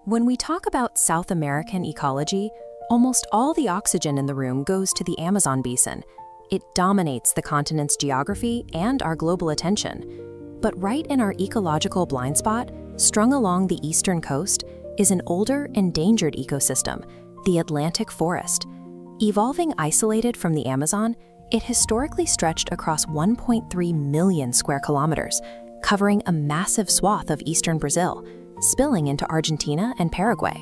When we talk about South American ecology, almost all the oxygen in the room goes to the Amazon basin. It dominates the continent's geography and our global attention. But right in our ecological blind spot, strung along the eastern coast, is an older, endangered ecosystem, the Atlantic forest. Evolving isolated from the Amazon, it historically stretched across 1.3 million square kilometers, covering a massive swath of eastern Brazil, spilling into Argentina and Paraguay.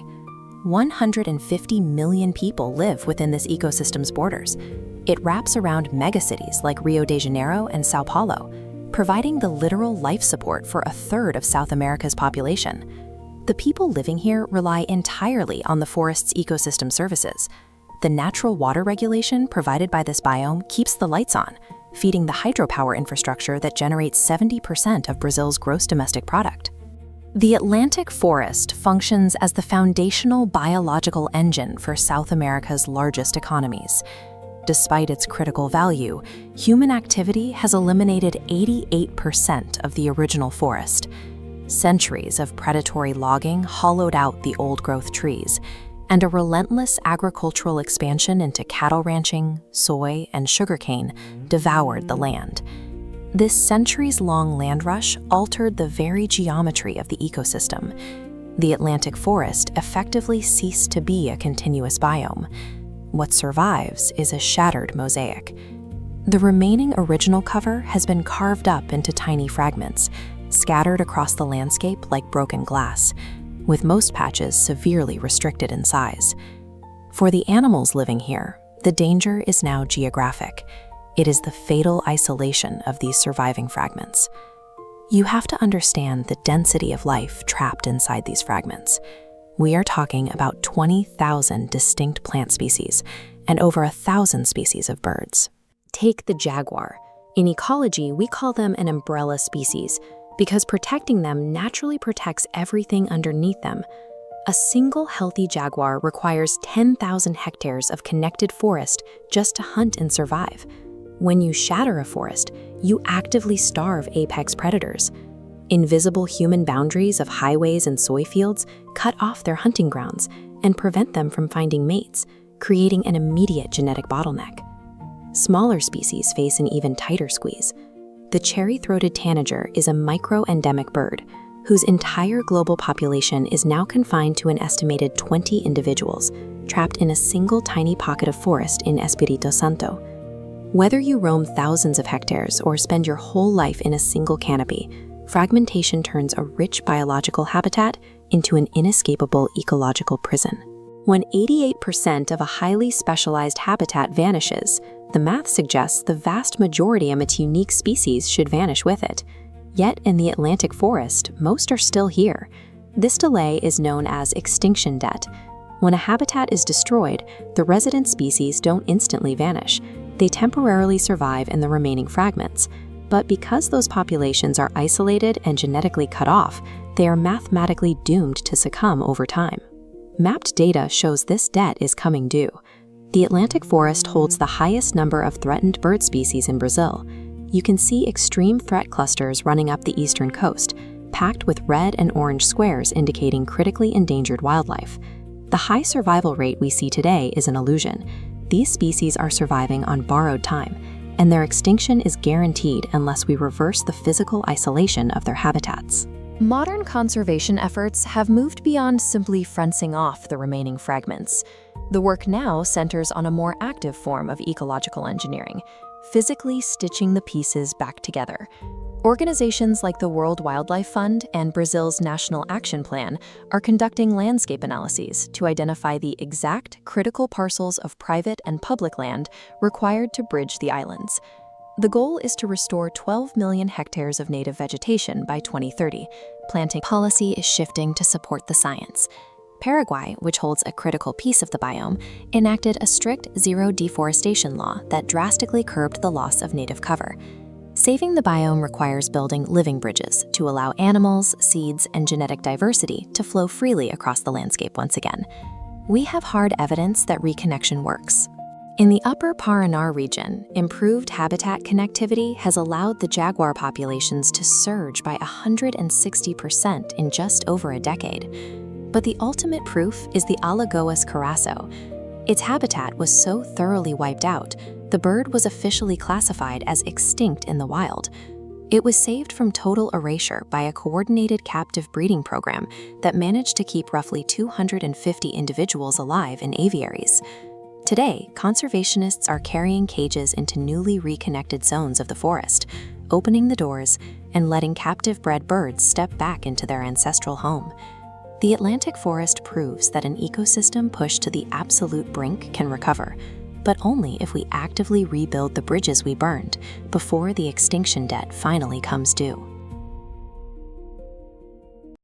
150 million people live within this ecosystem's borders. It wraps around megacities like Rio de Janeiro and Sao Paulo, providing the literal life support for a third of South America's population. The people living here rely entirely on the forest's ecosystem services. The natural water regulation provided by this biome keeps the lights on, feeding the hydropower infrastructure that generates 70% of Brazil's gross domestic product. The Atlantic forest functions as the foundational biological engine for South America's largest economies. Despite its critical value, human activity has eliminated 88% of the original forest. Centuries of predatory logging hollowed out the old-growth trees, and a relentless agricultural expansion into cattle ranching, soy, and sugarcane devoured the land. This centuries-long land rush altered the very geometry of the ecosystem. The Atlantic forest effectively ceased to be a continuous biome. What survives is a shattered mosaic. The remaining original cover has been carved up into tiny fragments, scattered across the landscape like broken glass, with most patches severely restricted in size. For the animals living here, the danger is now geographic. It is the fatal isolation of these surviving fragments. You have to understand the density of life trapped inside these fragments. We are talking about 20,000 distinct plant species and over 1,000 species of birds. Take the jaguar. In ecology, we call them an umbrella species because protecting them naturally protects everything underneath them. A single healthy jaguar requires 10,000 hectares of connected forest just to hunt and survive. When you shatter a forest, you actively starve apex predators. Invisible human boundaries of highways and soy fields cut off their hunting grounds and prevent them from finding mates, creating an immediate genetic bottleneck. Smaller species face an even tighter squeeze. The cherry-throated tanager is a micro-endemic bird whose entire global population is now confined to an estimated 20 individuals, trapped in a single tiny pocket of forest in Espírito Santo. Whether you roam thousands of hectares or spend your whole life in a single canopy, fragmentation turns a rich biological habitat into an inescapable ecological prison. When 88% of a highly specialized habitat vanishes, the math suggests the vast majority of its unique species should vanish with it. Yet in the Atlantic forest, most are still here. This delay is known as extinction debt. When a habitat is destroyed, the resident species don't instantly vanish. They temporarily survive in the remaining fragments. But because those populations are isolated and genetically cut off, they are mathematically doomed to succumb over time. Mapped data shows this debt is coming due. The Atlantic forest holds the highest number of threatened bird species in Brazil. You can see extreme threat clusters running up the eastern coast, packed with red and orange squares indicating critically endangered wildlife. The high survival rate we see today is an illusion. These species are surviving on borrowed time, and their extinction is guaranteed unless we reverse the physical isolation of their habitats. Modern conservation efforts have moved beyond simply fencing off the remaining fragments. The work now centers on a more active form of ecological engineering, physically stitching the pieces back together. Organizations like the World Wildlife Fund and Brazil's National Action Plan are conducting landscape analyses to identify the exact critical parcels of private and public land required to bridge the islands. The goal is to restore 12 million hectares of native vegetation by 2030. Planting policy is shifting to support the science. Paraguay, which holds a critical piece of the biome, enacted a strict zero deforestation law that drastically curbed the loss of native cover. Saving the biome requires building living bridges to allow animals, seeds, and genetic diversity to flow freely across the landscape once again. We have hard evidence that reconnection works. In the upper Paraná region, improved habitat connectivity has allowed the jaguar populations to surge by 160% in just over a decade. But the ultimate proof is the Alagoas carasso. Its habitat was so thoroughly wiped out, the bird was officially classified as extinct in the wild. It was saved from total erasure by a coordinated captive breeding program that managed to keep roughly 250 individuals alive in aviaries. Today, conservationists are carrying cages into newly reconnected zones of the forest, opening the doors and letting captive-bred birds step back into their ancestral home. The Atlantic forest proves that an ecosystem pushed to the absolute brink can recover, but only if we actively rebuild the bridges we burned before the extinction debt finally comes due.